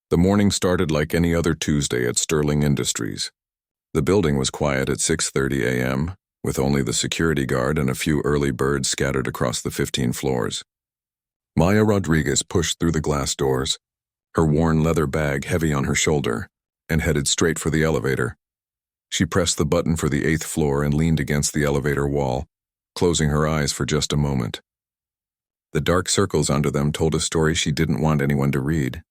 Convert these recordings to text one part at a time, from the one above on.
The morning started like any other Tuesday at Sterling Industries. The building was quiet at 6:30 a.m., with only the security guard and a few early birds scattered across the 15 floors. Maya Rodriguez pushed through the glass doors, her worn leather bag heavy on her shoulder, and headed straight for the elevator. She pressed the button for the 8th floor and leaned against the elevator wall, closing her eyes for just a moment. The dark circles under them told a story she didn't want anyone to read.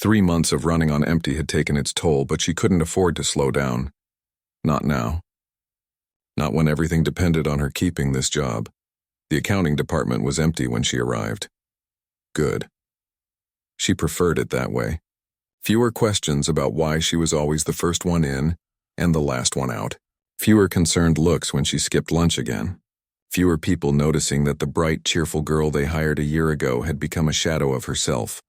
3 months of running on empty had taken its toll, but she couldn't afford to slow down. Not now. Not when everything depended on her keeping this job. The accounting department was empty when she arrived. Good. She preferred it that way. Fewer questions about why she was always the first one in and the last one out. Fewer concerned looks when she skipped lunch again. Fewer people noticing that the bright, cheerful girl they hired a year ago had become a shadow of herself.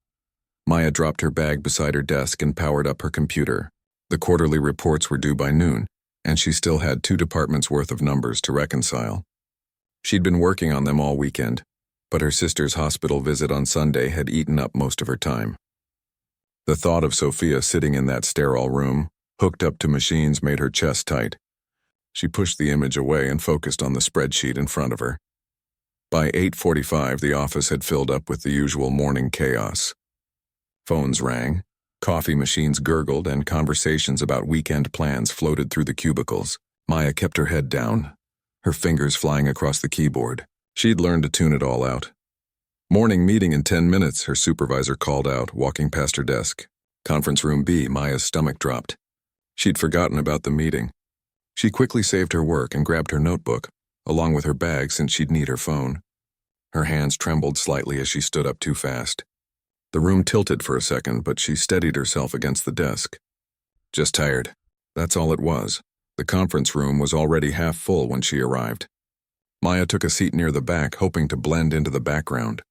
Maya dropped her bag beside her desk and powered up her computer. The quarterly reports were due by noon, and she still had 2 departments' worth of numbers to reconcile. She'd been working on them all weekend, but her sister's hospital visit on Sunday had eaten up most of her time. The thought of Sophia sitting in that sterile room, hooked up to machines, made her chest tight. She pushed the image away and focused on the spreadsheet in front of her. By 8:45, the office had filled up with the usual morning chaos. Phones rang, coffee machines gurgled, and conversations about weekend plans floated through the cubicles. Maya kept her head down, her fingers flying across the keyboard. She'd learned to tune it all out. "Morning meeting in 10 minutes, her supervisor called out, walking past her desk. Conference room B. Maya's stomach dropped. She'd forgotten about the meeting. She quickly saved her work and grabbed her notebook, along with her bag since she'd need her phone. Her hands trembled slightly as she stood up too fast. The room tilted for a second, but she steadied herself against the desk. Just tired. That's all it was. The conference room was already half full when she arrived. Maya took a seat near the back, hoping to blend into the background.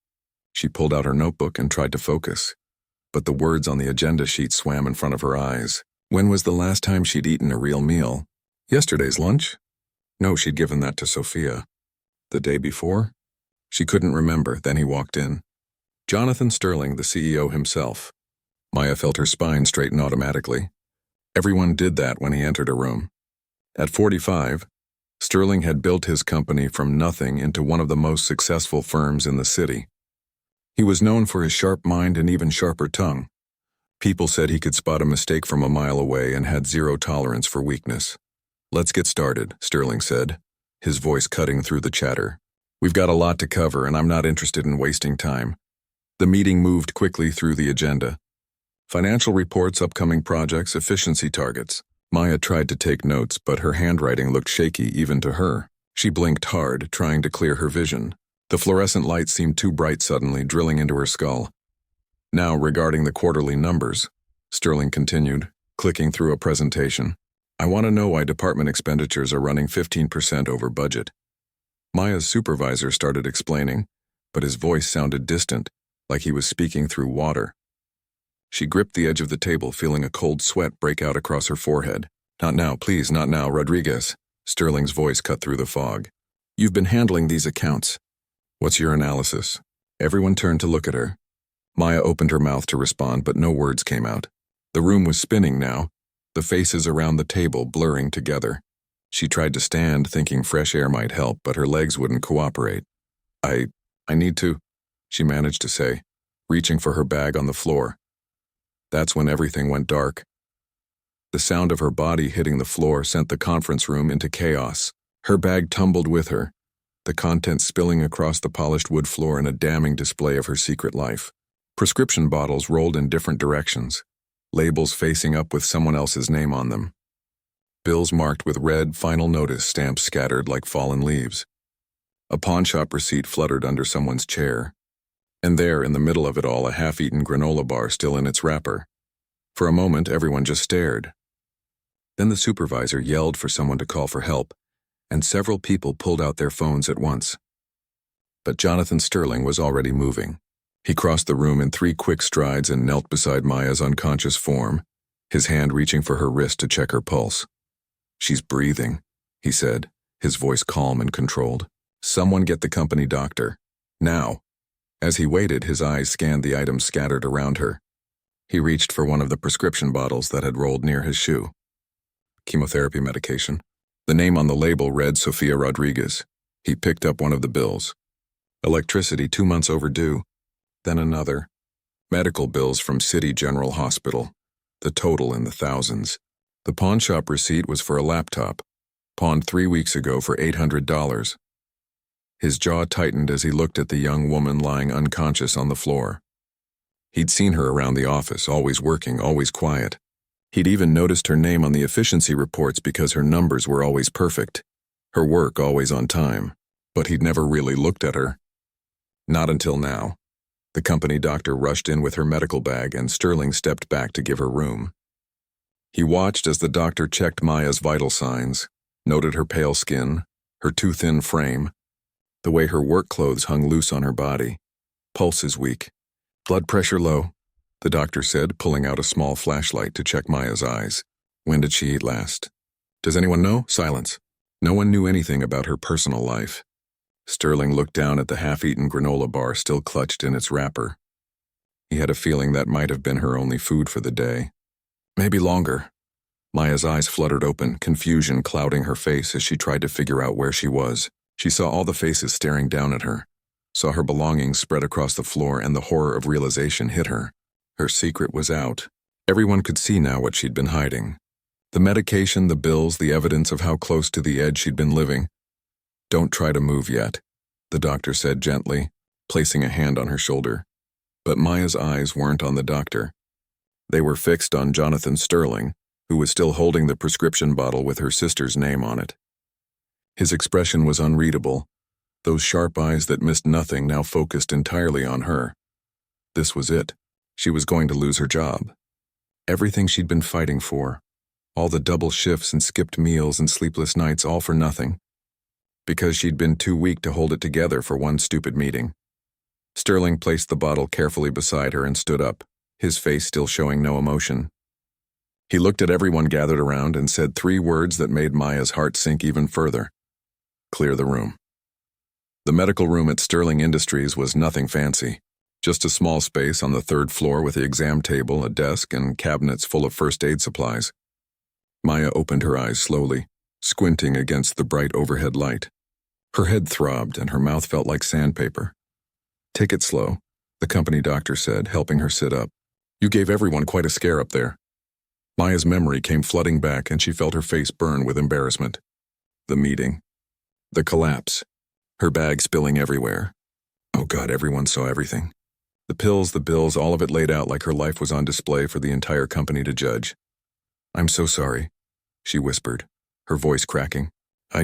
She pulled out her notebook and tried to focus, but the words on the agenda sheet swam in front of her eyes. When was the last time she'd eaten a real meal? Yesterday's lunch? No, she'd given that to Sophia. The day before? She couldn't remember. Then he walked in. Jonathan Sterling, the CEO himself. Maya felt her spine straighten automatically. Everyone did that when he entered a room. At 45, Sterling had built his company from nothing into one of the most successful firms in the city. He was known for his sharp mind and even sharper tongue. People said he could spot a mistake from a mile away and had zero tolerance for weakness. "Let's get started," Sterling said, his voice cutting through the chatter. "We've got a lot to cover, and I'm not interested in wasting time." The meeting moved quickly through the agenda. Financial reports, upcoming projects, efficiency targets. Maya tried to take notes, but her handwriting looked shaky even to her. She blinked hard, trying to clear her vision. The fluorescent light seemed too bright suddenly, drilling into her skull. "Now, regarding the quarterly numbers," Sterling continued, clicking through a presentation. "I want to know why department expenditures are running 15% over budget." Maya's supervisor started explaining, but his voice sounded distant, like he was speaking through water. She gripped the edge of the table, feeling a cold sweat break out across her forehead. "Not now, please, not now, Rodriguez." Sterling's voice cut through the fog. "You've been handling these accounts. What's your analysis?" Everyone turned to look at her. Maya opened her mouth to respond, but no words came out. The room was spinning now, the faces around the table blurring together. She tried to stand, thinking fresh air might help, but her legs wouldn't cooperate. I need to," she managed to say, reaching for her bag on the floor. That's when everything went dark. The sound of her body hitting the floor sent the conference room into chaos. Her bag tumbled with her, the contents spilling across the polished wood floor in a damning display of her secret life. Prescription bottles rolled in different directions, labels facing up with someone else's name on them. Bills marked with red "Final Notice" stamps scattered like fallen leaves. A pawnshop receipt fluttered under someone's chair. And there, in the middle of it all, a half-eaten granola bar still in its wrapper. For a moment, everyone just stared. Then the supervisor yelled for someone to call for help, and several people pulled out their phones at once. But Jonathan Sterling was already moving. He crossed the room in 3 quick strides and knelt beside Maya's unconscious form, his hand reaching for her wrist to check her pulse. "She's breathing," he said, his voice calm and controlled. "Someone get the company doctor. Now." As he waited, his eyes scanned the items scattered around her. He reached for one of the prescription bottles that had rolled near his shoe. Chemotherapy medication. The name on the label read Sofia Rodriguez. He picked up one of the bills. Electricity 2 months overdue. Then another. Medical bills from City General Hospital. The total in the thousands. The pawn shop receipt was for a laptop, pawned 3 weeks ago for $800. His jaw tightened as he looked at the young woman lying unconscious on the floor. He'd seen her around the office, always working, always quiet. He'd even noticed her name on the efficiency reports because her numbers were always perfect, her work always on time, but he'd never really looked at her. Not until now. The company doctor rushed in with her medical bag and Sterling stepped back to give her room. He watched as the doctor checked Maya's vital signs, noted her pale skin, her too thin frame, the way her work clothes hung loose on her body. Pulse is weak. Blood pressure low, the doctor said, pulling out a small flashlight to check Maya's eyes. When did she eat last? Does anyone know? Silence. No one knew anything about her personal life. Sterling looked down at the half-eaten granola bar still clutched in its wrapper. He had a feeling that might have been her only food for the day. Maybe longer. Maya's eyes fluttered open, confusion clouding her face as she tried to figure out where she was. She saw all the faces staring down at her, saw her belongings spread across the floor, and the horror of realization hit her. Her secret was out. Everyone could see now what she'd been hiding. The medication, the bills, the evidence of how close to the edge she'd been living. Don't try to move yet, the doctor said gently, placing a hand on her shoulder. But Maya's eyes weren't on the doctor. They were fixed on Jonathan Sterling, who was still holding the prescription bottle with her sister's name on it. His expression was unreadable. Those sharp eyes that missed nothing now focused entirely on her. This was it. She was going to lose her job. Everything she'd been fighting for. All the double shifts and skipped meals and sleepless nights, all for nothing. Because she'd been too weak to hold it together for one stupid meeting. Sterling placed the bottle carefully beside her and stood up, his face still showing no emotion. He looked at everyone gathered around and said 3 words that made Maya's heart sink even further. Clear the room. The medical room at Sterling Industries was nothing fancy. Just a small space on the 3rd floor with the exam table, a desk, and cabinets full of first aid supplies. Maya opened her eyes slowly, squinting against the bright overhead light. Her head throbbed and her mouth felt like sandpaper. Take it slow, the company doctor said, helping her sit up. You gave everyone quite a scare up there. Maya's memory came flooding back and she felt her face burn with embarrassment. The meeting. The collapse. Her bag spilling everywhere. Oh God, everyone saw everything. The pills, the bills, all of it laid out like her life was on display for the entire company to judge. I'm so sorry, she whispered, her voice cracking. I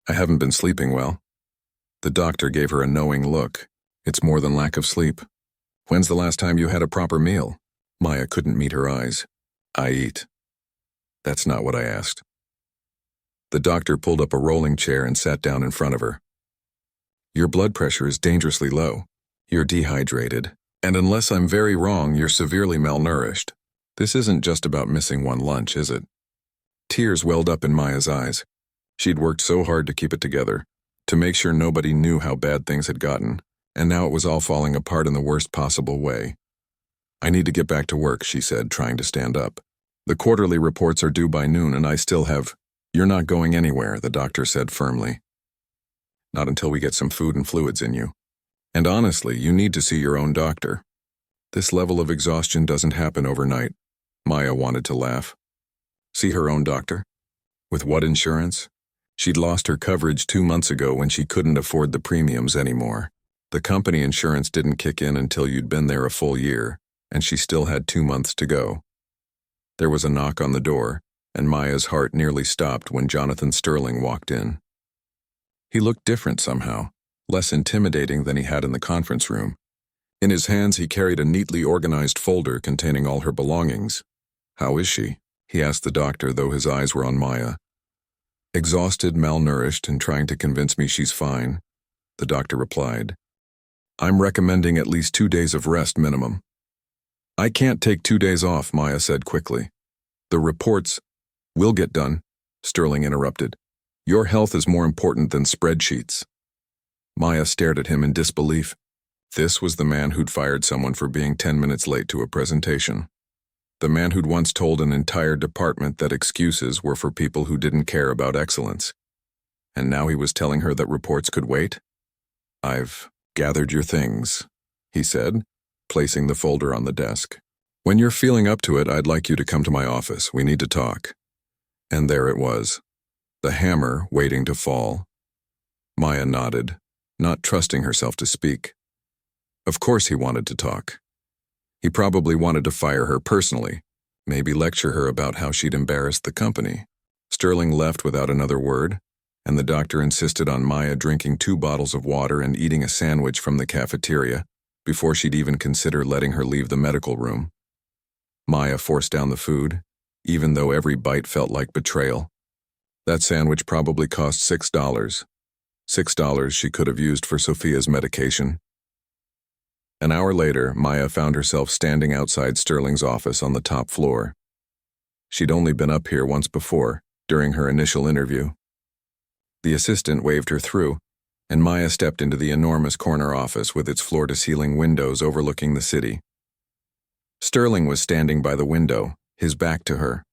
haven't been sleeping well. The doctor gave her a knowing look. It's more than lack of sleep. When's the last time you had a proper meal? Maya couldn't meet her eyes. I eat. That's not what I asked. The doctor pulled up a rolling chair and sat down in front of her. Your blood pressure is dangerously low. You're dehydrated. And unless I'm very wrong, you're severely malnourished. This isn't just about missing one lunch, is it? Tears welled up in Maya's eyes. She'd worked so hard to keep it together, to make sure nobody knew how bad things had gotten, and now it was all falling apart in the worst possible way. I need to get back to work, she said, trying to stand up. The quarterly reports are due by noon and I still have... You're not going anywhere, the doctor said firmly. Not until we get some food and fluids in you. And honestly, you need to see your own doctor. This level of exhaustion doesn't happen overnight. Maya wanted to laugh. See her own doctor? With what insurance? She'd lost her coverage 2 months ago when she couldn't afford the premiums anymore. The company insurance didn't kick in until you'd been there a full year, and she still had 2 months to go. There was a knock on the door, and Maya's heart nearly stopped when Jonathan Sterling walked in. He looked different somehow, less intimidating than he had in the conference room. In his hands he carried a neatly organized folder containing all her belongings. How is she? He asked the doctor, though his eyes were on Maya. Exhausted, malnourished, and trying to convince me she's fine, the doctor replied. I'm recommending at least 2 days of rest minimum. I can't take 2 days off, Maya said quickly. The reports will get done, Sterling interrupted. Your health is more important than spreadsheets. Maya stared at him in disbelief. This was the man who'd fired someone for being 10 minutes late to a presentation. The man who'd once told an entire department that excuses were for people who didn't care about excellence. And now he was telling her that reports could wait? "I've gathered your things," he said, placing the folder on the desk. "When you're feeling up to it, I'd like you to come to my office. We need to talk." And there it was, the hammer waiting to fall. Maya nodded, not trusting herself to speak. Of course he wanted to talk. He probably wanted to fire her personally, maybe lecture her about how she'd embarrassed the company. Sterling left without another word, and the doctor insisted on Maya drinking 2 bottles of water and eating a sandwich from the cafeteria before she'd even consider letting her leave the medical room. Maya forced down the food, even though every bite felt like betrayal. That sandwich probably cost $6. $6 she could have used for Sophia's medication. An hour later, Maya found herself standing outside Sterling's office on the top floor. She'd only been up here once before, during her initial interview. The assistant waved her through, and Maya stepped into the enormous corner office with its floor-to-ceiling windows overlooking the city. Sterling was standing by the window, his back to her.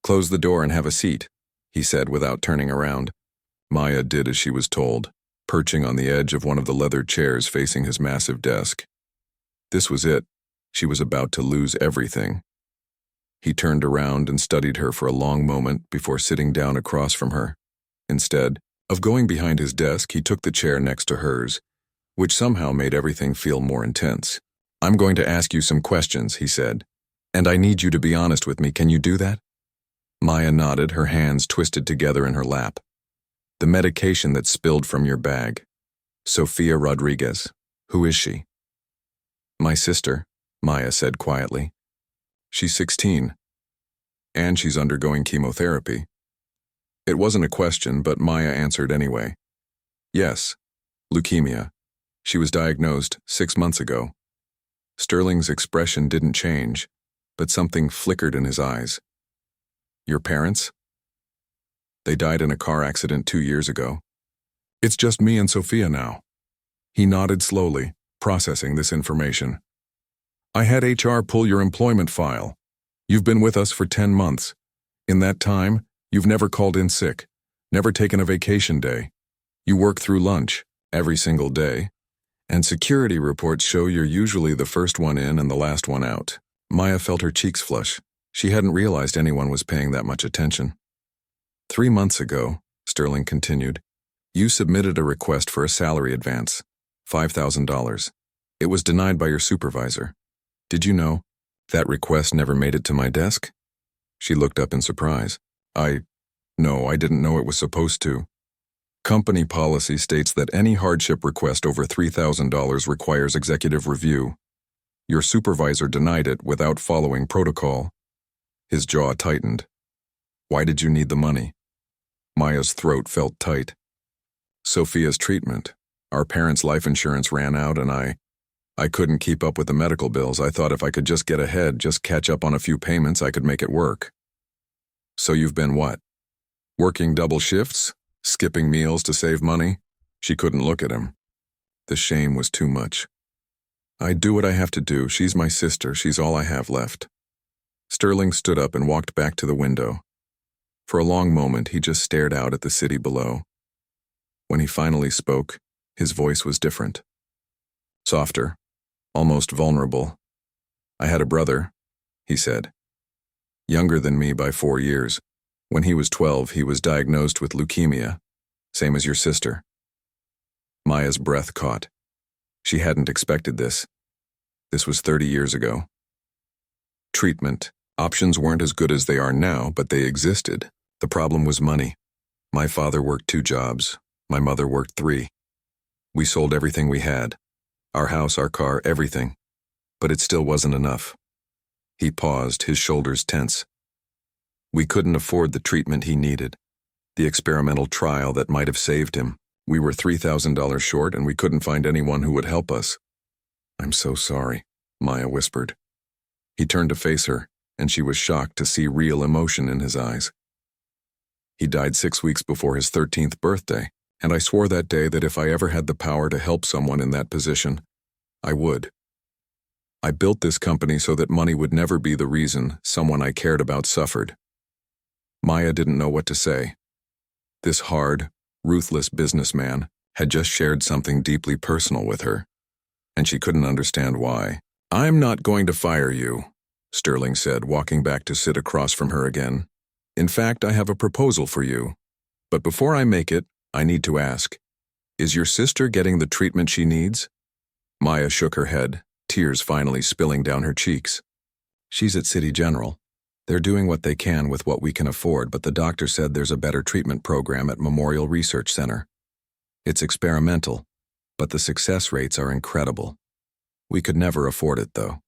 "Close the door and have a seat," he said without turning around. Maya did as she was told, perching on the edge of one of the leather chairs facing his massive desk. This was it. She was about to lose everything. He turned around and studied her for a long moment before sitting down across from her. Instead of going behind his desk, he took the chair next to hers, which somehow made everything feel more intense. "I'm going to ask you some questions," he said, "and I need you to be honest with me. Can you do that?" Maya nodded, her hands twisted together in her lap. "The medication that spilled from your bag. Sophia Rodriguez. Who is she?" "My sister," Maya said quietly. "She's 16. And she's undergoing chemotherapy." It wasn't a question, but Maya answered anyway. "Yes, leukemia. She was diagnosed 6 months ago." Sterling's expression didn't change, but something flickered in his eyes. "Your parents?" "They died in a car accident 2 years ago. It's just me and Sophia now." He nodded slowly, processing this information. "I had HR pull your employment file. You've been with us for 10 months. In that time, you've never called in sick, never taken a vacation day. You work through lunch, every single day. And security reports show you're usually the first one in and the last one out." Maya felt her cheeks flush. She hadn't realized anyone was paying that much attention. 3 months ago, Sterling continued, you submitted a request for a salary advance, $5,000. It was denied by your supervisor. Did you know? That request never made it to my desk? She looked up in surprise. No, I didn't know it was supposed to. Company policy states that any hardship request over $3,000 requires executive review. Your supervisor denied it without following protocol. His jaw tightened. Why did you need the money? Maya's throat felt tight. Sophia's treatment. Our parents' life insurance ran out and I couldn't keep up with the medical bills. I thought if I could just get ahead, just catch up on a few payments, I could make it work. So you've been what? Working double shifts? Skipping meals to save money? She couldn't look at him. The shame was too much. I do what I have to do. She's my sister. She's all I have left. Sterling stood up and walked back to the window. For a long moment, he just stared out at the city below. When he finally spoke, his voice was different. Softer, almost vulnerable. I had a brother, he said. Younger than me by 4 years. When he was 12, he was diagnosed with leukemia, same as your sister. Maya's breath caught. She hadn't expected this. This was 30 years ago. Treatment. Options weren't as good as they are now, but they existed. The problem was money. My father worked 2 jobs. My mother worked 3. We sold everything we had. Our house, our car, everything. But it still wasn't enough. He paused, his shoulders tense. We couldn't afford the treatment he needed. The experimental trial that might have saved him. We were $3,000 short and we couldn't find anyone who would help us. I'm so sorry, Maya whispered. He turned to face her, and she was shocked to see real emotion in his eyes. He died 6 weeks before his 13th birthday, And I swore that day that if I ever had the power to help someone in that position, I would. I built this company so that money would never be the reason someone I cared about suffered. Maya didn't know what to say. This hard, ruthless businessman had just shared something deeply personal with her, and she couldn't understand why. "I'm not going to fire you," Sterling said, walking back to sit across from her again. "In fact, I have a proposal for you. But before I make it, I need to ask, is your sister getting the treatment she needs?" Maya shook her head, tears finally spilling down her cheeks. "She's at City General. They're doing what they can with what we can afford, but the doctor said there's a better treatment program at Memorial Research Center. It's experimental, but the success rates are incredible. We could never afford it, though."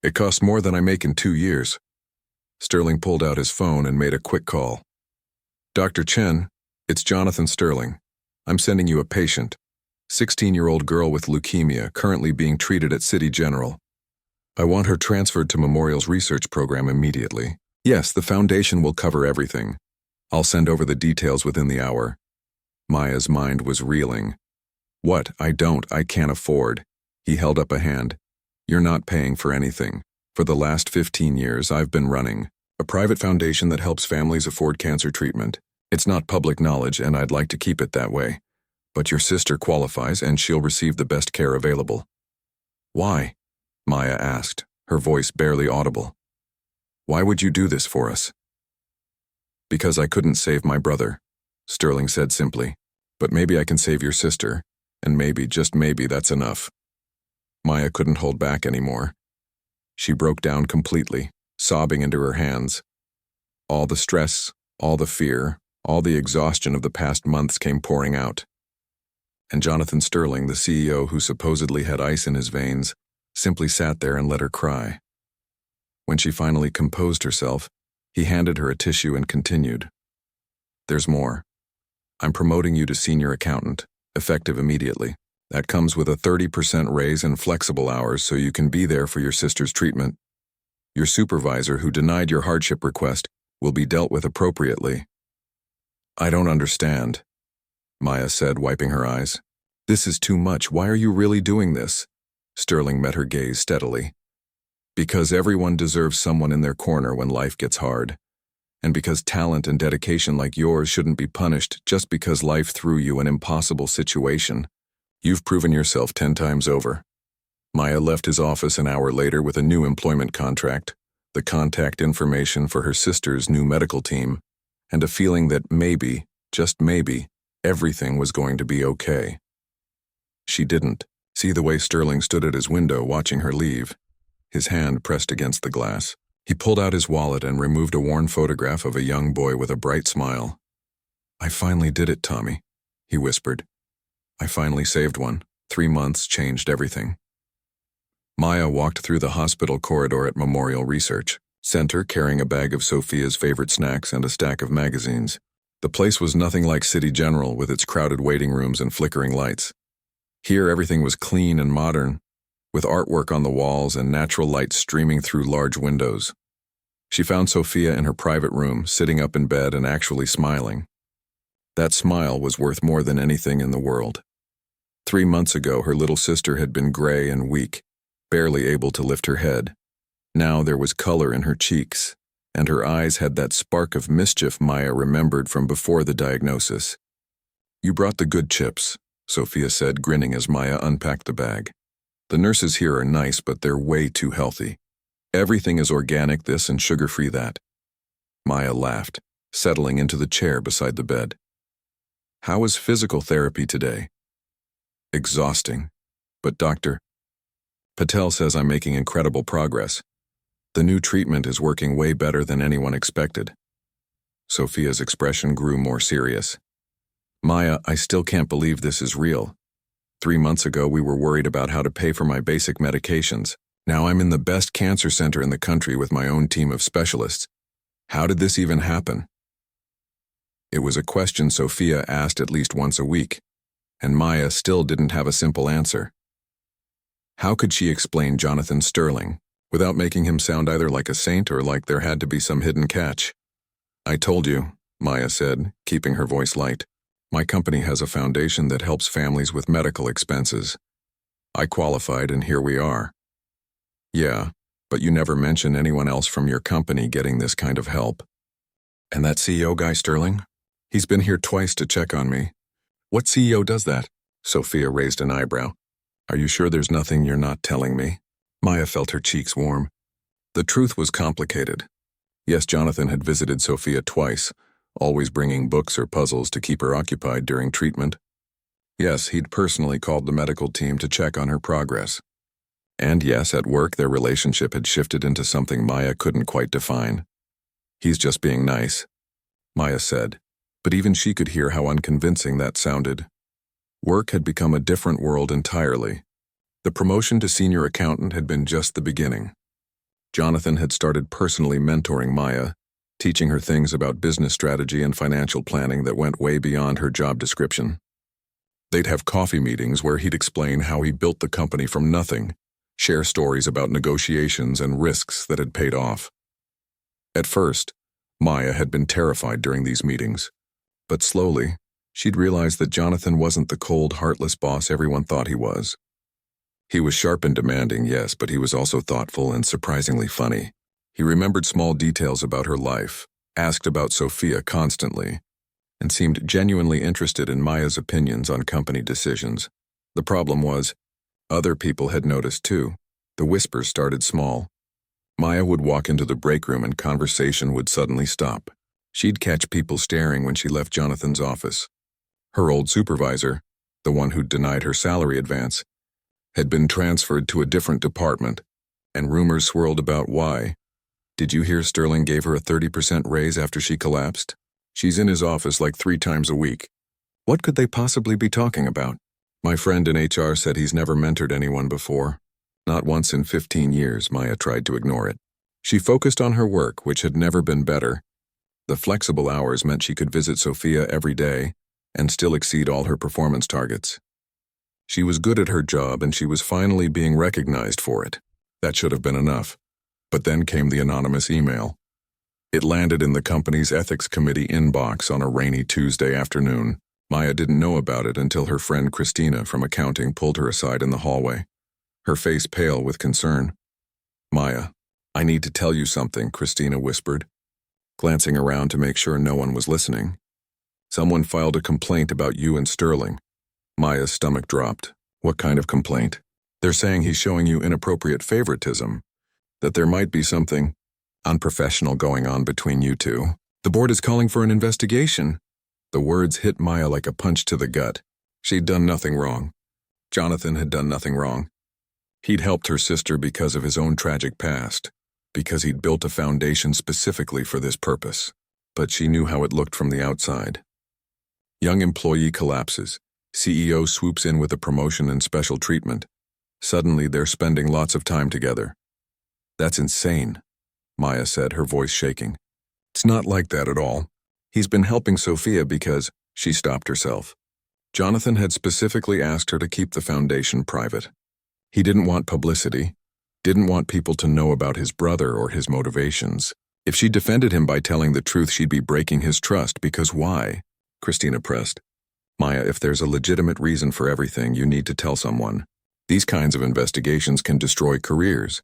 "It costs more than I make in 2 years." Sterling pulled out his phone and made a quick call. "Dr. Chen, it's Jonathan Sterling. I'm sending you a patient. 16-year-old girl with leukemia, currently being treated at City General. I want her transferred to Memorial's research program immediately. Yes, the foundation will cover everything. I'll send over the details within the hour." Maya's mind was reeling. "What? I can't afford." He held up a hand. "You're not paying for anything. For the last 15 years, I've been running a private foundation that helps families afford cancer treatment. It's not public knowledge, and I'd like to keep it that way. But your sister qualifies, and she'll receive the best care available." "Why?" Maya asked, her voice barely audible. "Why would you do this for us?" "Because I couldn't save my brother," Sterling said simply. "But maybe I can save your sister, and maybe, just maybe, that's enough." Maya couldn't hold back anymore. She broke down completely, sobbing into her hands. All the stress, all the fear, all the exhaustion of the past months came pouring out. And Jonathan Sterling, the CEO who supposedly had ice in his veins, simply sat there and let her cry. When she finally composed herself, he handed her a tissue and continued. "There's more. I'm promoting you to senior accountant, effective immediately. That comes with a 30% raise and flexible hours so you can be there for your sister's treatment. Your supervisor who denied your hardship request will be dealt with appropriately." "I don't understand," Maya said, wiping her eyes. "This is too much. Why are you really doing this?" Sterling met her gaze steadily. "Because everyone deserves someone in their corner when life gets hard. And because talent and dedication like yours shouldn't be punished just because life threw you an impossible situation. You've proven yourself 10 times over." Maya left his office an hour later with a new employment contract, the contact information for her sister's new medical team, and a feeling that maybe, just maybe, everything was going to be okay. She didn't see the way Sterling stood at his window watching her leave, his hand pressed against the glass. He pulled out his wallet and removed a worn photograph of a young boy with a bright smile. "I finally did it, Tommy," he whispered. "I finally saved one. 3 months changed everything." Maya walked through the hospital corridor at Memorial Research Center carrying a bag of Sophia's favorite snacks and a stack of magazines. The place was nothing like City General with its crowded waiting rooms and flickering lights. Here everything was clean and modern, with artwork on the walls and natural light streaming through large windows. She found Sophia in her private room, sitting up in bed and actually smiling. That smile was worth more than anything in the world. 3 months ago, her little sister had been gray and weak, barely able to lift her head. Now there was color in her cheeks, and her eyes had that spark of mischief Maya remembered from before the diagnosis. "You brought the good chips," Sophia said, grinning as Maya unpacked the bag. "The nurses here are nice, but they're way too healthy. Everything is organic this and sugar-free that." Maya laughed, settling into the chair beside the bed. "How was physical therapy today?" "Exhausting. But Dr. Patel says I'm making incredible progress. The new treatment is working way better than anyone expected." Sophia's expression grew more serious. "Maya, I still can't believe this is real. 3 months ago we were worried about how to pay for my basic medications. Now I'm in the best cancer center in the country with my own team of specialists. How did this even happen?" It was a question Sophia asked at least once a week, and Maya still didn't have a simple answer. How could she explain Jonathan Sterling without making him sound either like a saint or like there had to be some hidden catch? "I told you," Maya said, keeping her voice light. My company has a foundation that helps families with medical expenses. I qualified and here we are. Yeah, but you never mention anyone else from your company getting this kind of help. And that CEO guy, Sterling? He's been here twice to check on me. What CEO does that? Sophia raised an eyebrow. Are you sure there's nothing you're not telling me? Maya felt her cheeks warm. The truth was complicated. Yes, Jonathan had visited Sophia twice, always bringing books or puzzles to keep her occupied during treatment. Yes, he'd personally called the medical team to check on her progress. And yes, at work their relationship had shifted into something Maya couldn't quite define. He's just being nice, Maya said, but even she could hear how unconvincing that sounded. Work had become a different world entirely. The promotion to senior accountant had been just the beginning. Jonathan had started personally mentoring Maya, teaching her things about business strategy and financial planning that went way beyond her job description. They'd have coffee meetings where he'd explain how he built the company from nothing, share stories about negotiations and risks that had paid off. At first, Maya had been terrified during these meetings, but slowly, she'd realized that Jonathan wasn't the cold, heartless boss everyone thought he was. He was sharp and demanding, yes, but he was also thoughtful and surprisingly funny. He remembered small details about her life, asked about Sophia constantly, and seemed genuinely interested in Maya's opinions on company decisions. The problem was, other people had noticed too. The whispers started small. Maya would walk into the break room and conversation would suddenly stop. She'd catch people staring when she left Jonathan's office. Her old supervisor, the one who'd denied her salary advance, had been transferred to a different department, and rumors swirled about why. Did you hear Sterling gave her a 30% raise after she collapsed? She's in his office like 3 times a week. What could they possibly be talking about? My friend in HR said he's never mentored anyone before. Not once in 15 years, Maya tried to ignore it. She focused on her work, which had never been better. The flexible hours meant she could visit Sophia every day and still exceed all her performance targets. She was good at her job and she was finally being recognized for it. That should have been enough. But then came the anonymous email. It landed in the company's ethics committee inbox on a rainy Tuesday afternoon. Maya didn't know about it until her friend Christina from accounting pulled her aside in the hallway, her face pale with concern. Maya, I need to tell you something, Christina whispered, glancing around to make sure no one was listening. Someone filed a complaint about you and Sterling. Maya's stomach dropped. What kind of complaint? They're saying he's showing you inappropriate favoritism, that there might be something unprofessional going on between you two. The board is calling for an investigation. The words hit Maya like a punch to the gut. She'd done nothing wrong. Jonathan had done nothing wrong. He'd helped her sister because of his own tragic past, because he'd built a foundation specifically for this purpose. But she knew how it looked from the outside. Young employee collapses. CEO swoops in with a promotion and special treatment. Suddenly, they're spending lots of time together. That's insane, Maya said, her voice shaking. It's not like that at all. He's been helping Sophia because she stopped herself. Jonathan had specifically asked her to keep the foundation private. He didn't want publicity, didn't want people to know about his brother or his motivations. If she defended him by telling the truth, she'd be breaking his trust, because why? Christina pressed. Maya, if there's a legitimate reason for everything, you need to tell someone. These kinds of investigations can destroy careers.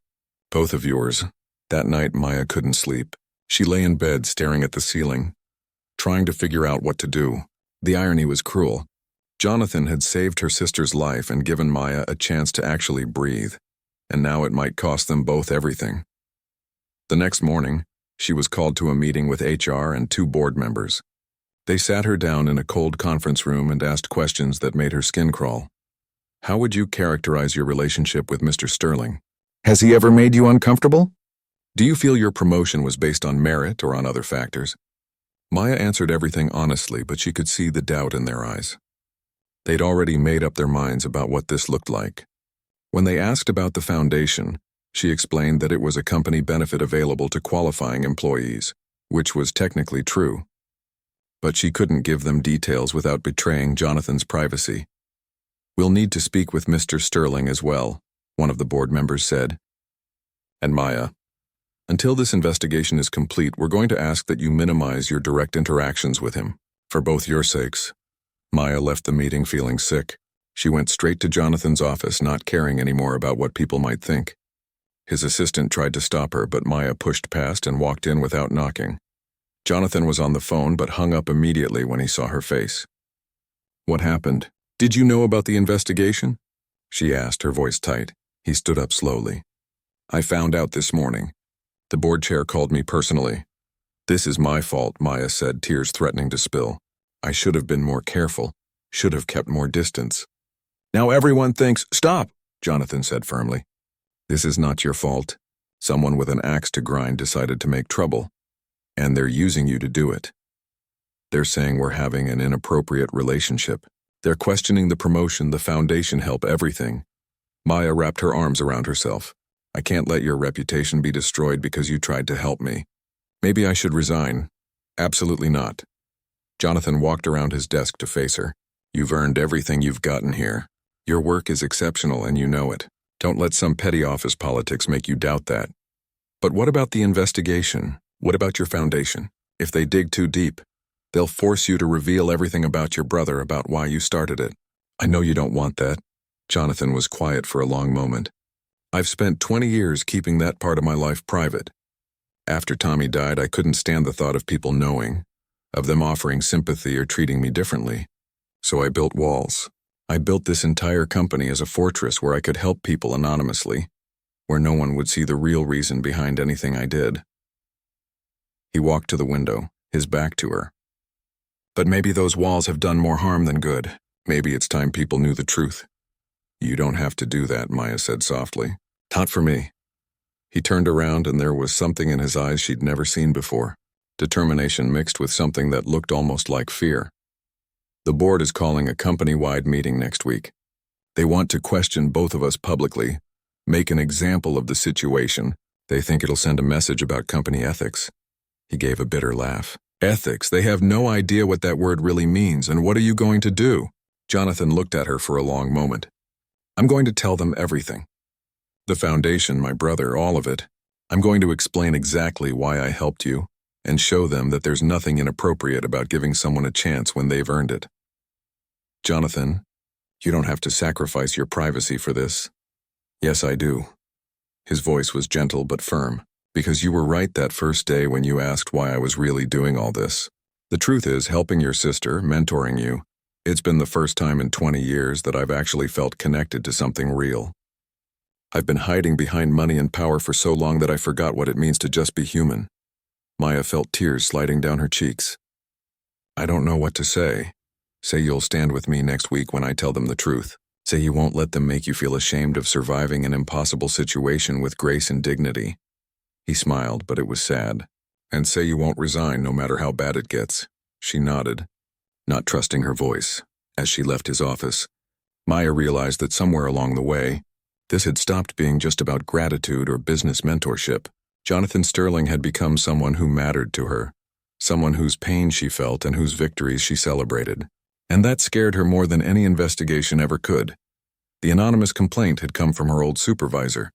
Both of yours. That night, Maya couldn't sleep. She lay in bed staring at the ceiling, trying to figure out what to do. The irony was cruel. Jonathan had saved her sister's life and given Maya a chance to actually breathe, and now it might cost them both everything. The next morning, she was called to a meeting with HR and 2 board members. They sat her down in a cold conference room and asked questions that made her skin crawl. How would you characterize your relationship with Mr. Sterling? Has he ever made you uncomfortable? Do you feel your promotion was based on merit or on other factors? Maya answered everything honestly, but she could see the doubt in their eyes. They'd already made up their minds about what this looked like. When they asked about the foundation, she explained that it was a company benefit available to qualifying employees, which was technically true. But she couldn't give them details without betraying Jonathan's privacy. We'll need to speak with Mr. Sterling as well, one of the board members said. And Maya, until this investigation is complete, we're going to ask that you minimize your direct interactions with him, for both your sakes. Maya left the meeting feeling sick. She went straight to Jonathan's office, not caring anymore about what people might think. His assistant tried to stop her, but Maya pushed past and walked in without knocking. Jonathan was on the phone but hung up immediately when he saw her face. "What happened? Did you know about the investigation?" she asked, her voice tight. He stood up slowly. "I found out this morning. The board chair called me personally." "This is my fault," Maya said, tears threatening to spill. "I should have been more careful, should have kept more distance." "Now everyone thinks—" "Stop," Jonathan said firmly. "This is not your fault. Someone with an axe to grind decided to make trouble, and they're using you to do it. They're saying we're having an inappropriate relationship. They're questioning the promotion, the foundation help, everything." Maya wrapped her arms around herself. "I can't let your reputation be destroyed because you tried to help me. Maybe I should resign." "Absolutely not." Jonathan walked around his desk to face her. "You've earned everything you've gotten here. Your work is exceptional and you know it. Don't let some petty office politics make you doubt that." "But what about the investigation? What about your foundation? If they dig too deep, they'll force you to reveal everything about your brother, about why you started it." "I know you don't want that." Jonathan was quiet for a long moment. "I've spent 20 years keeping that part of my life private. After Tommy died, I couldn't stand the thought of people knowing, of them offering sympathy or treating me differently. So I built walls. I built this entire company as a fortress where I could help people anonymously, where no one would see the real reason behind anything I did." He walked to the window, his back to her. "But maybe those walls have done more harm than good. Maybe it's time people knew the truth." "You don't have to do that," Maya said softly. "Not for me." He turned around and there was something in his eyes she'd never seen before. Determination mixed with something that looked almost like fear. "The board is calling a company-wide meeting next week. They want to question both of us publicly, make an example of the situation. They think it'll send a message about company ethics." He gave a bitter laugh. "Ethics? They have no idea what that word really means, and what are you going to do?" Jonathan looked at her for a long moment. "I'm going to tell them everything. The foundation, my brother, all of it. I'm going to explain exactly why I helped you, and show them that there's nothing inappropriate about giving someone a chance when they've earned it. Jonathan, you don't have to sacrifice your privacy for this." "Yes, I do." His voice was gentle but firm. "Because you were right that first day when you asked why I was really doing all this. The truth is, helping your sister, mentoring you, it's been the first time in 20 years that I've actually felt connected to something real. I've been hiding behind money and power for so long that I forgot what it means to just be human." Maya felt tears sliding down her cheeks. "I don't know what to say. Say you'll stand with me next week when I tell them the truth. Say you won't let them make you feel ashamed of surviving an impossible situation with grace and dignity." He smiled, but it was sad. "And say you won't resign no matter how bad it gets." She nodded, not trusting her voice. As she left his office, Maya realized that somewhere along the way, this had stopped being just about gratitude or business mentorship. Jonathan Sterling had become someone who mattered to her, someone whose pain she felt and whose victories she celebrated. And that scared her more than any investigation ever could. The anonymous complaint had come from her old supervisor.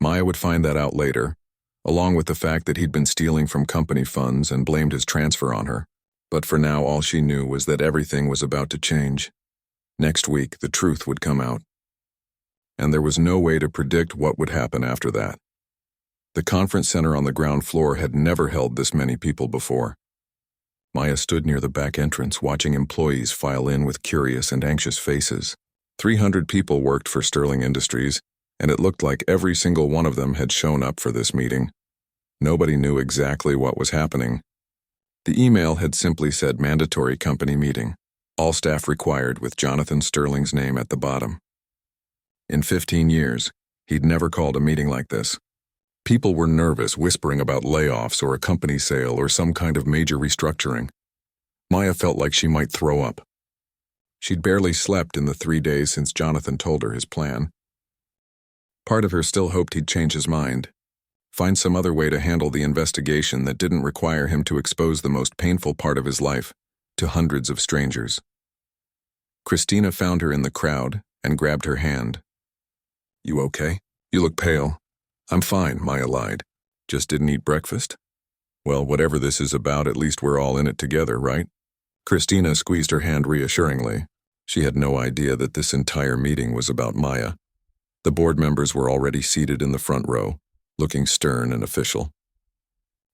Maya would find that out later, along with the fact that he'd been stealing from company funds and blamed his transfer on her. But for now, all she knew was that everything was about to change. Next week, the truth would come out. And there was no way to predict what would happen after that. The conference center on the ground floor had never held this many people before. Maya stood near the back entrance, watching employees file in with curious and anxious faces. 300 people worked for Sterling Industries, and it looked like every single one of them had shown up for this meeting. Nobody knew exactly what was happening. The email had simply said mandatory company meeting, all staff required, with Jonathan Sterling's name at the bottom. In 15 years, he'd never called a meeting like this. People were nervous, whispering about layoffs or a company sale or some kind of major restructuring. Maya felt like she might throw up. She'd barely slept in the 3 days since Jonathan told her his plan. Part of her still hoped he'd change his mind, find some other way to handle the investigation that didn't require him to expose the most painful part of his life to hundreds of strangers. Christina found her in the crowd and grabbed her hand. "You okay? You look pale." "I'm fine," Maya lied. "Just didn't eat breakfast?" "Well, whatever this is about, at least we're all in it together, right?" Christina squeezed her hand reassuringly. She had no idea that this entire meeting was about Maya. The board members were already seated in the front row, looking stern and official.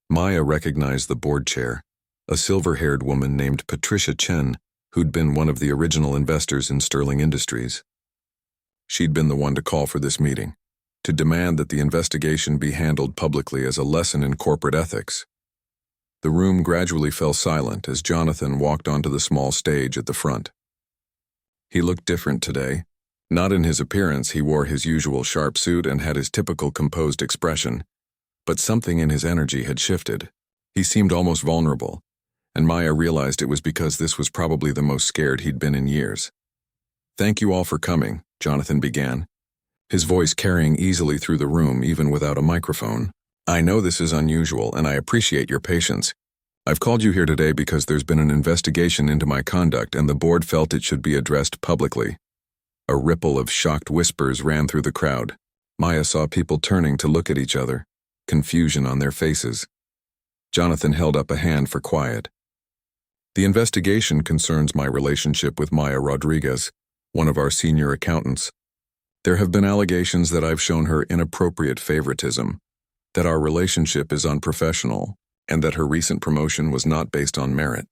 Maya recognized the board chair, a silver-haired woman named Patricia Chen, who'd been one of the original investors in Sterling Industries. She'd been the one to call for this meeting, to demand that the investigation be handled publicly as a lesson in corporate ethics. The room gradually fell silent as Jonathan walked onto the small stage at the front. He looked different today. Not in his appearance, he wore his usual sharp suit and had his typical composed expression, but something in his energy had shifted. He seemed almost vulnerable, and Maya realized it was because this was probably the most scared he'd been in years. "Thank you all for coming," Jonathan began, his voice carrying easily through the room even without a microphone. "I know this is unusual, and I appreciate your patience. I've called you here today because there's been an investigation into my conduct, and the board felt it should be addressed publicly." A ripple of shocked whispers ran through the crowd. Maya saw people turning to look at each other, confusion on their faces. Jonathan held up a hand for quiet. "The investigation concerns my relationship with Maya Rodriguez, one of our senior accountants. There have been allegations that I've shown her inappropriate favoritism, that our relationship is unprofessional, and that her recent promotion was not based on merit."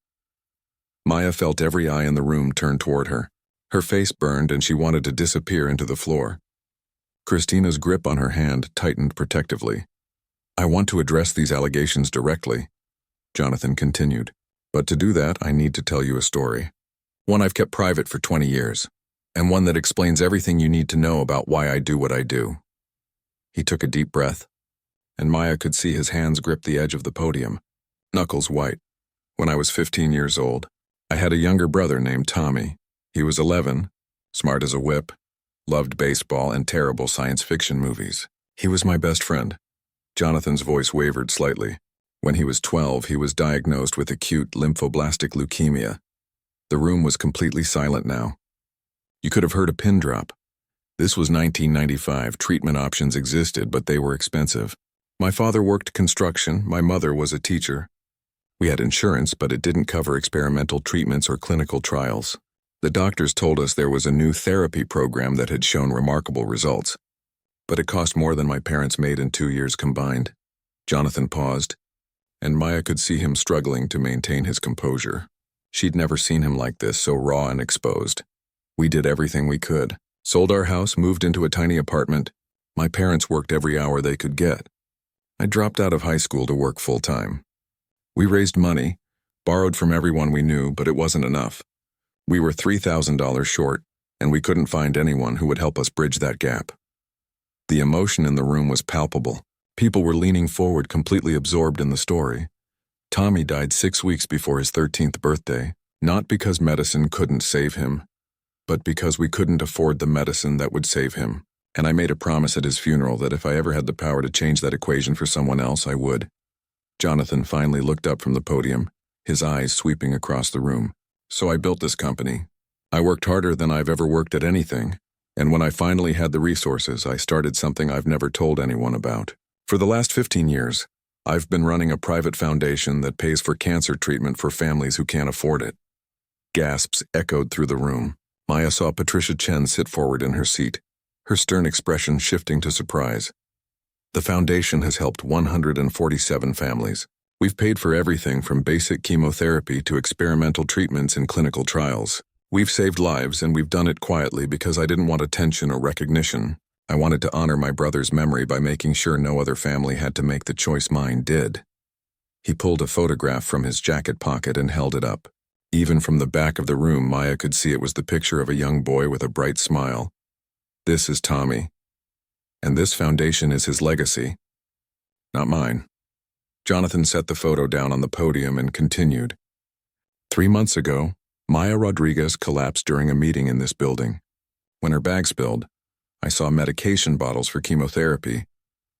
Maya felt every eye in the room turn toward her. Her face burned and she wanted to disappear into the floor. Christina's grip on her hand tightened protectively. "I want to address these allegations directly," Jonathan continued. "But to do that, I need to tell you a story. One I've kept private for 20 years, and one that explains everything you need to know about why I do what I do." He took a deep breath, and Maya could see his hands grip the edge of the podium, knuckles white. "When I was 15 years old, I had a younger brother named Tommy. He was 11, smart as a whip, loved baseball and terrible science fiction movies. He was my best friend." Jonathan's voice wavered slightly. "When he was 12, he was diagnosed with acute lymphoblastic leukemia." The room was completely silent now. You could have heard a pin drop. This was 1995. Treatment options existed, but they were expensive. My father worked construction. My mother was a teacher. We had insurance, but it didn't cover experimental treatments or clinical trials. The doctors told us there was a new therapy program that had shown remarkable results, but it cost more than my parents made in 2 years combined. Jonathan paused, and Maya could see him struggling to maintain his composure. She'd never seen him like this, so raw and exposed. "We did everything we could. Sold our house, moved into a tiny apartment. My parents worked every hour they could get. I dropped out of high school to work full-time. We raised money, borrowed from everyone we knew, but it wasn't enough. We were $3,000 short, and we couldn't find anyone who would help us bridge that gap." The emotion in the room was palpable. People were leaning forward, completely absorbed in the story. Tommy died 6 weeks before his 13th birthday, not because medicine couldn't save him, but because we couldn't afford the medicine that would save him. And I made a promise at his funeral that if I ever had the power to change that equation for someone else, I would. Jonathan finally looked up from the podium, his eyes sweeping across the room. "So I built this company. I worked harder than I've ever worked at anything, and when I finally had the resources, I started something I've never told anyone about. For the last 15 years, I've been running a private foundation that pays for cancer treatment for families who can't afford it." Gasps echoed through the room. Maya saw Patricia Chen sit forward in her seat, her stern expression shifting to surprise. "The foundation has helped 147 families. We've paid for everything from basic chemotherapy to experimental treatments in clinical trials. We've saved lives, and we've done it quietly because I didn't want attention or recognition. I wanted to honor my brother's memory by making sure no other family had to make the choice mine did." He pulled a photograph from his jacket pocket and held it up. Even from the back of the room, Maya could see it was the picture of a young boy with a bright smile. "This is Tommy, and this foundation is his legacy, not mine." Jonathan set the photo down on the podium and continued. 3 months ago, Maya Rodriguez collapsed during a meeting in this building. When her bag spilled, I saw medication bottles for chemotherapy,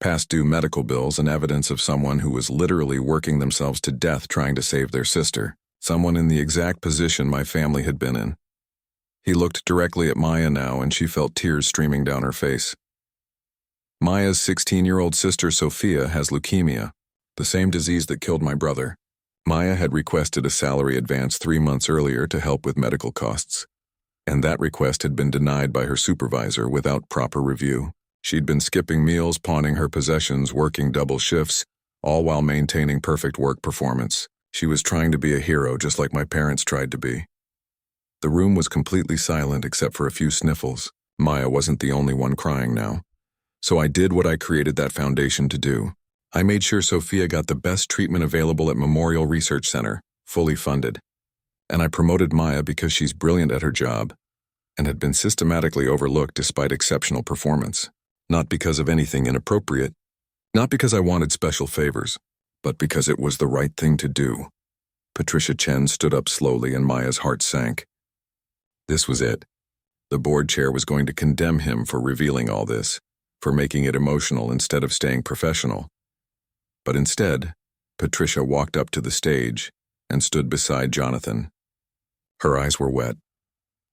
past due medical bills, and evidence of someone who was literally working themselves to death trying to save their sister, someone in the exact position my family had been in. He looked directly at Maya now, and she felt tears streaming down her face. "Maya's 16-year-old sister Sophia has leukemia, the same disease that killed my brother. Maya had requested a salary advance 3 months earlier to help with medical costs, and that request had been denied by her supervisor without proper review. She'd been skipping meals, pawning her possessions, working double shifts, all while maintaining perfect work performance. She was trying to be a hero just like my parents tried to be. The room was completely silent except for a few sniffles. Maya wasn't the only one crying now. So I did what I created that foundation to do. I made sure Sophia got the best treatment available at Memorial Research Center, fully funded. And I promoted Maya because she's brilliant at her job and had been systematically overlooked despite exceptional performance. Not because of anything inappropriate, not because I wanted special favors, but because it was the right thing to do. Patricia Chen stood up slowly and Maya's heart sank. This was it. The board chair was going to condemn him for revealing all this, for making it emotional instead of staying professional. But instead, Patricia walked up to the stage and stood beside Jonathan. Her eyes were wet.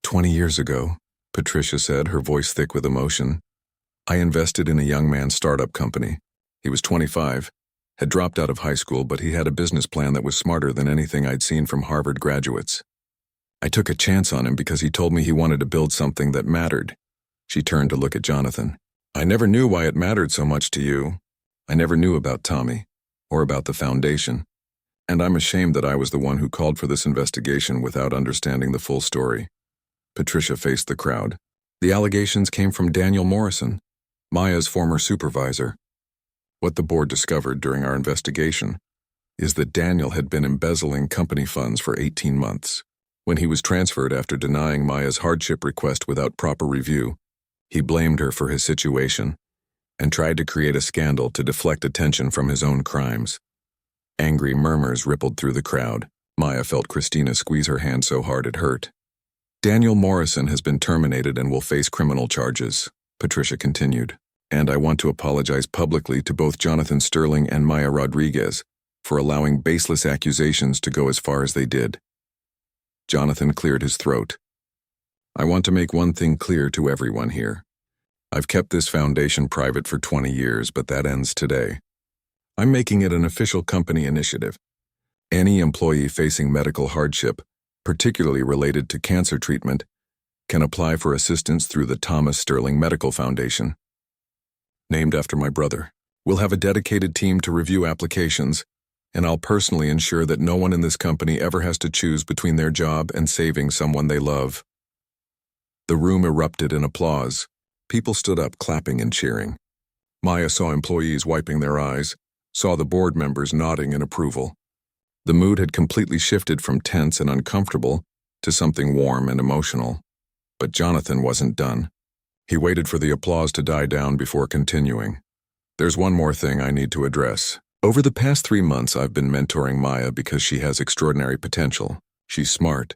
20 years ago, Patricia said, her voice thick with emotion, I invested in a young man's startup company. He was 25, had dropped out of high school, but he had a business plan that was smarter than anything I'd seen from Harvard graduates. I took a chance on him because he told me he wanted to build something that mattered. She turned to look at Jonathan. I never knew why it mattered so much to you. I never knew about Tommy, or about the foundation, and I'm ashamed that I was the one who called for this investigation without understanding the full story. Patricia faced the crowd. The allegations came from Daniel Morrison, Maya's former supervisor. What the board discovered during our investigation is that Daniel had been embezzling company funds for 18 months. When he was transferred after denying Maya's hardship request without proper review, he blamed her for his situation and tried to create a scandal to deflect attention from his own crimes. Angry murmurs rippled through the crowd. Maya felt Christina squeeze her hand so hard it hurt. Daniel Morrison has been terminated and will face criminal charges, Patricia continued. And I want to apologize publicly to both Jonathan Sterling and Maya Rodriguez for allowing baseless accusations to go as far as they did. Jonathan cleared his throat. I want to make one thing clear to everyone here. I've kept this foundation private for 20 years, but that ends today. I'm making it an official company initiative. Any employee facing medical hardship, particularly related to cancer treatment, can apply for assistance through the Thomas Sterling Medical Foundation. Named after my brother. We'll have a dedicated team to review applications, and I'll personally ensure that no one in this company ever has to choose between their job and saving someone they love. The room erupted in applause. People stood up, clapping and cheering. Maya saw employees wiping their eyes, saw the board members nodding in approval. The mood had completely shifted from tense and uncomfortable to something warm and emotional. But Jonathan wasn't done. He waited for the applause to die down before continuing. There's one more thing I need to address. Over the past 3 months, I've been mentoring Maya because she has extraordinary potential. She's smart,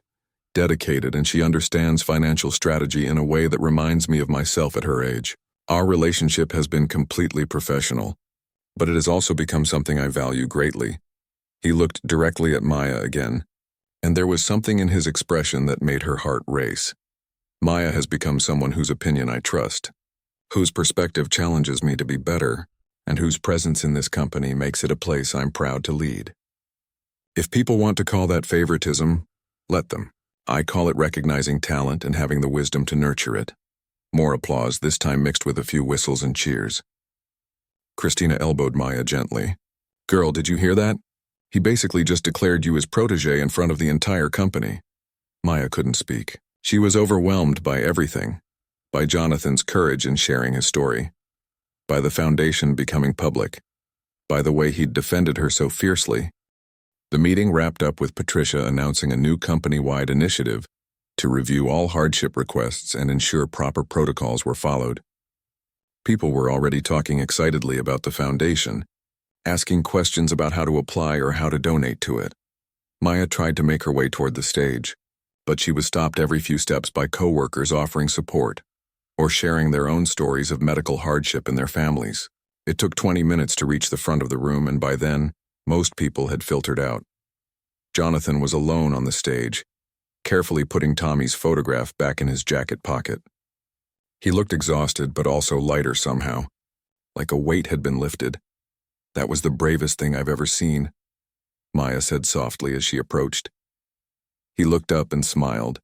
dedicated, and she understands financial strategy in a way that reminds me of myself at her age. Our relationship has been completely professional, but it has also become something I value greatly. He looked directly at Maya again, and there was something in his expression that made her heart race. Maya has become someone whose opinion I trust, whose perspective challenges me to be better, and whose presence in this company makes it a place I'm proud to lead. If people want to call that favoritism, let them. I call it recognizing talent and having the wisdom to nurture it. More applause, this time mixed with a few whistles and cheers. Christina elbowed Maya gently. Girl, did you hear that? He basically just declared you his protege in front of the entire company. Maya couldn't speak. She was overwhelmed by everything, by Jonathan's courage in sharing his story, by the foundation becoming public, by the way he'd defended her so fiercely. The meeting wrapped up with Patricia announcing a new company-wide initiative to review all hardship requests and ensure proper protocols were followed. People were already talking excitedly about the foundation, asking questions about how to apply or how to donate to it. Maya tried to make her way toward the stage, but she was stopped every few steps by coworkers offering support or sharing their own stories of medical hardship in their families. It took 20 minutes to reach the front of the room, and by then, most people had filtered out. Jonathan was alone on the stage, carefully putting Tommy's photograph back in his jacket pocket. He looked exhausted, but also lighter somehow, like a weight had been lifted. That was the bravest thing I've ever seen. Maya said softly as she approached. He looked up and smiled.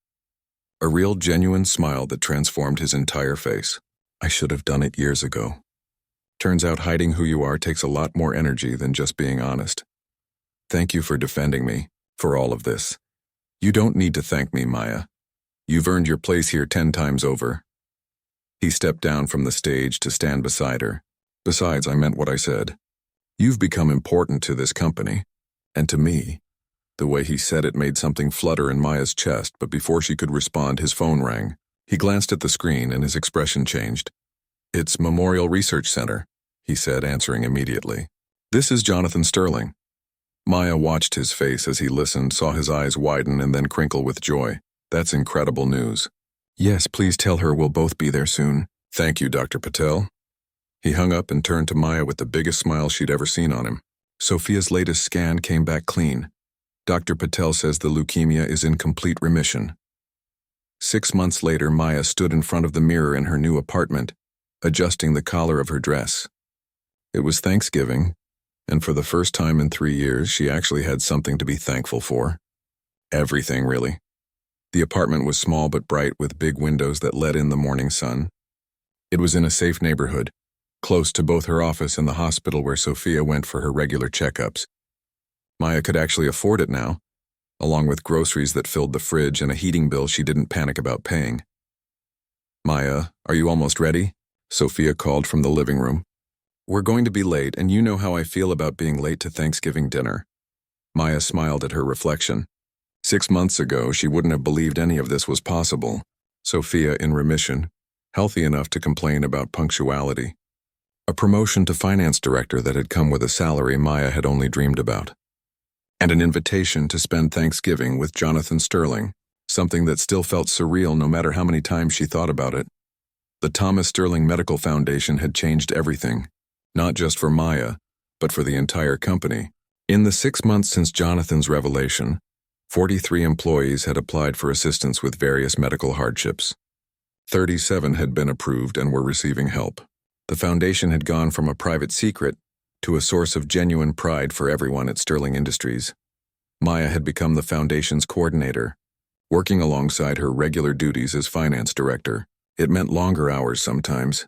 A real, genuine smile that transformed his entire face. I should have done it years ago. Turns out hiding who you are takes a lot more energy than just being honest. Thank you for defending me, for all of this. You don't need to thank me, Maya. You've earned your place here 10 times over. He stepped down from the stage to stand beside her. Besides, I meant what I said. You've become important to this company, and to me. The way he said it made something flutter in Maya's chest, but before she could respond, his phone rang. He glanced at the screen and his expression changed. It's Memorial Research Center, he said, answering immediately. This is Jonathan Sterling. Maya watched his face as he listened, saw his eyes widen and then crinkle with joy. That's incredible news. Yes, please tell her we'll both be there soon. Thank you, Dr. Patel. He hung up and turned to Maya with the biggest smile she'd ever seen on him. Sophia's latest scan came back clean. Dr. Patel says the leukemia is in complete remission. 6 months later, Maya stood in front of the mirror in her new apartment, adjusting the collar of her dress. It was Thanksgiving, and for the first time in 3 years, she actually had something to be thankful for. Everything, really. The apartment was small but bright with big windows that let in the morning sun. It was in a safe neighborhood, close to both her office and the hospital where Sophia went for her regular checkups. Maya could actually afford it now, along with groceries that filled the fridge and a heating bill she didn't panic about paying. Maya, are you almost ready? Sophia called from the living room. We're going to be late, and you know how I feel about being late to Thanksgiving dinner. Maya smiled at her reflection. 6 months ago, she wouldn't have believed any of this was possible. Sophia in remission, healthy enough to complain about punctuality. A promotion to finance director that had come with a salary Maya had only dreamed about. And an invitation to spend Thanksgiving with Jonathan Sterling, something that still felt surreal no matter how many times she thought about it. The Thomas Sterling Medical Foundation had changed everything, not just for Maya, but for the entire company. In the 6 months since Jonathan's revelation, 43 employees had applied for assistance with various medical hardships. 37 had been approved and were receiving help. The foundation had gone from a private secret to a source of genuine pride for everyone at Sterling Industries. Maya had become the foundation's coordinator, working alongside her regular duties as finance director. It meant longer hours sometimes,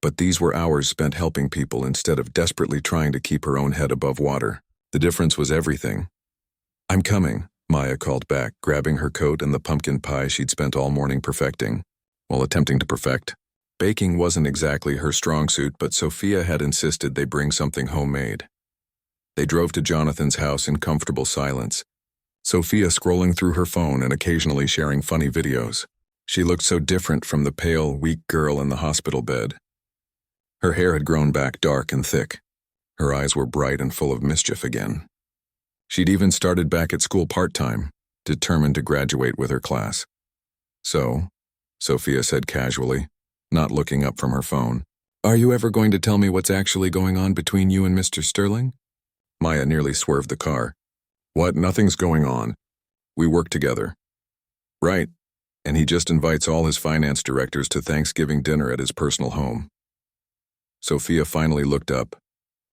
but these were hours spent helping people instead of desperately trying to keep her own head above water. The difference was everything. I'm coming, Maya called back, grabbing her coat and the pumpkin pie she'd spent all morning perfecting. While attempting to perfect. Baking wasn't exactly her strong suit, but Sophia had insisted they bring something homemade. They drove to Jonathan's house in comfortable silence, Sophia scrolling through her phone and occasionally sharing funny videos. She looked so different from the pale, weak girl in the hospital bed. Her hair had grown back dark and thick. Her eyes were bright and full of mischief again. She'd even started back at school part-time, determined to graduate with her class. So, Sophia said casually, not looking up from her phone. Are you ever going to tell me what's actually going on between you and Mr. Sterling? Maya nearly swerved the car. What? Nothing's going on. We work together. Right. And he just invites all his finance directors to Thanksgiving dinner at his personal home. Sophia finally looked up,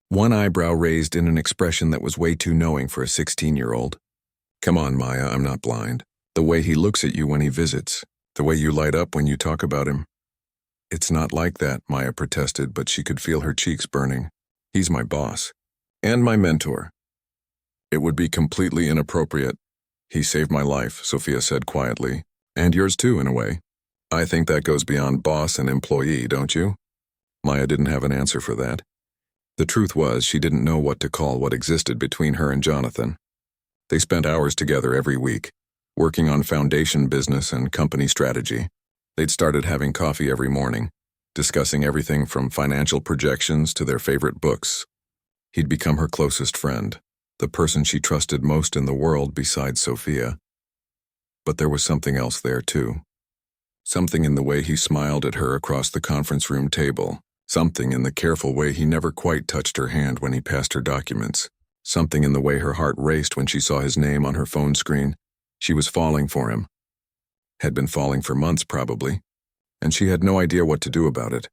one eyebrow raised in an expression that was way too knowing for a 16-year-old. Come on, Maya, I'm not blind. The way he looks at you when he visits, the way you light up when you talk about him. It's not like that, Maya protested, but she could feel her cheeks burning. He's my boss. And my mentor. It would be completely inappropriate. He saved my life, Sophia said quietly. And yours too, in a way. I think that goes beyond boss and employee, don't you? Maya didn't have an answer for that. The truth was, she didn't know what to call what existed between her and Jonathan. They spent hours together every week, working on foundation business and company strategy. They'd started having coffee every morning, discussing everything from financial projections to their favorite books. He'd become her closest friend, the person she trusted most in the world besides Sophia. But there was something else there too. Something in the way he smiled at her across the conference room table. Something in the careful way he never quite touched her hand when he passed her documents. Something in the way her heart raced when she saw his name on her phone screen. She was falling for him. Had been falling for months probably, and she had no idea what to do about it.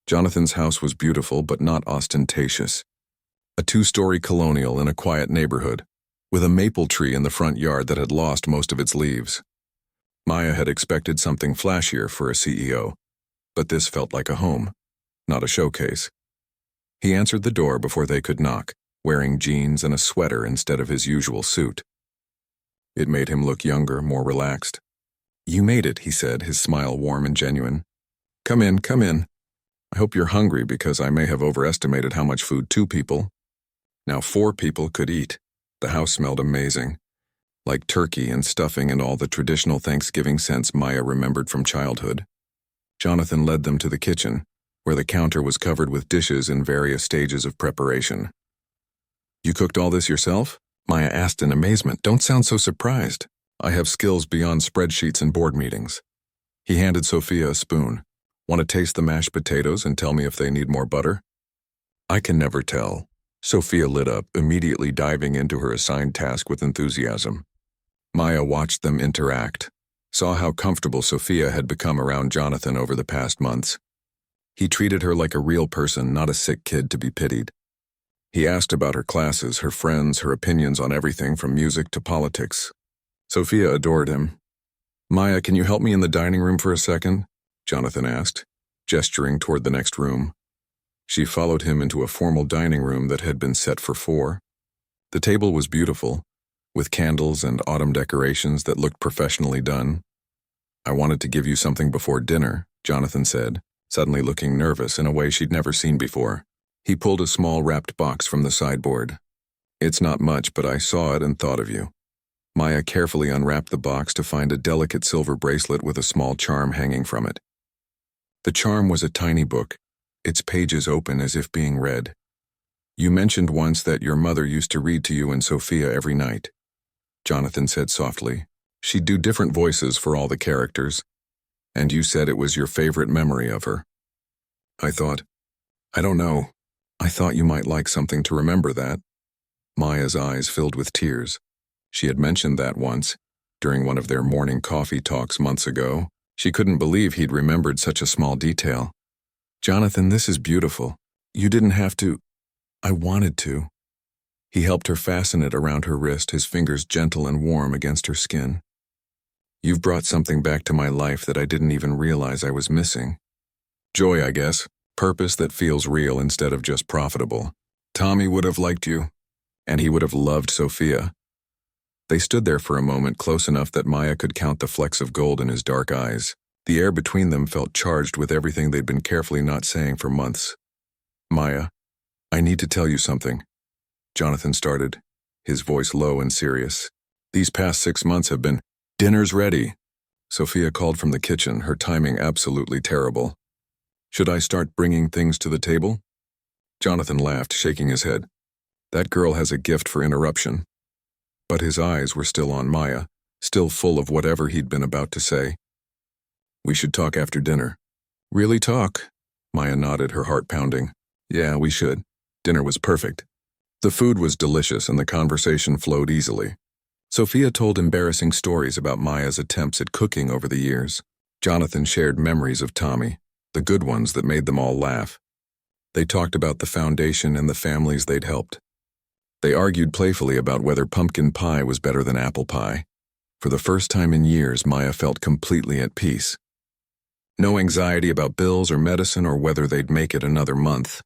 Jonathan's house was beautiful but not ostentatious. A 2-story colonial in a quiet neighborhood, with a maple tree in the front yard that had lost most of its leaves. Maya had expected something flashier for a CEO, but this felt like a home, not a showcase. He answered the door before they could knock, wearing jeans and a sweater instead of his usual suit. It made him look younger, more relaxed. "You made it," he said, his smile warm and genuine. Come in, come in. I hope you're hungry because I may have overestimated how much food 2 people, now 4 people, could eat." The house smelled amazing, like turkey and stuffing and all the traditional Thanksgiving scents Maya remembered from childhood. Jonathan led them to the kitchen, where the counter was covered with dishes in various stages of preparation. "You cooked all this yourself?" Maya asked in amazement. "Don't sound so surprised. I have skills beyond spreadsheets and board meetings." He handed Sophia a spoon. "Want to taste the mashed potatoes and tell me if they need more butter?" "I can never tell." Sophia lit up, immediately diving into her assigned task with enthusiasm. Maya watched them interact, saw how comfortable Sophia had become around Jonathan over the past months. He treated her like a real person, not a sick kid to be pitied. He asked about her classes, her friends, her opinions on everything from music to politics. Sophia adored him. "Maya, can you help me in the dining room for a second?" Jonathan asked, gesturing toward the next room. She followed him into a formal dining room that had been set for 4. The table was beautiful, with candles and autumn decorations that looked professionally done. "I wanted to give you something before dinner," Jonathan said, suddenly looking nervous in a way she'd never seen before. He pulled a small wrapped box from the sideboard. "It's not much, but I saw it and thought of you." Maya carefully unwrapped the box to find a delicate silver bracelet with a small charm hanging from it. The charm was a tiny book, its pages open as if being read. "You mentioned once that your mother used to read to you and Sophia every night," Jonathan said softly. "She'd do different voices for all the characters, and you said it was your favorite memory of her." I don't know. I thought you might like something to remember that." Maya's eyes filled with tears. She had mentioned that once, during one of their morning coffee talks months ago. She couldn't believe he'd remembered such a small detail. "Jonathan, this is beautiful. You didn't have to." "I wanted to." He helped her fasten it around her wrist, his fingers gentle and warm against her skin. "You've brought something back to my life that I didn't even realize I was missing. Joy, I guess. Purpose that feels real instead of just profitable. Tommy would have liked you, and he would have loved Sophia." They stood there for a moment, close enough that Maya could count the flecks of gold in his dark eyes. The air between them felt charged with everything they'd been carefully not saying for months. "Maya, I need to tell you something," Jonathan started, his voice low and serious. "These past 6 months have been—" "Dinner's ready," Sophia called from the kitchen, her timing absolutely terrible. "Should I start bringing things to the table?" Jonathan laughed, shaking his head. That girl has a gift for interruption. But his eyes were still on Maya, still full of whatever he'd been about to say. "We should talk after dinner." "Really talk?" Maya nodded, her heart pounding. "Yeah, we should." Dinner was perfect. The food was delicious and the conversation flowed easily. Sophia told embarrassing stories about Maya's attempts at cooking over the years. Jonathan shared memories of Tommy, the good ones that made them all laugh. They talked about the foundation and the families they'd helped. They argued playfully about whether pumpkin pie was better than apple pie. For the first time in years, Maya felt completely at peace. No anxiety about bills or medicine or whether they'd make it another month.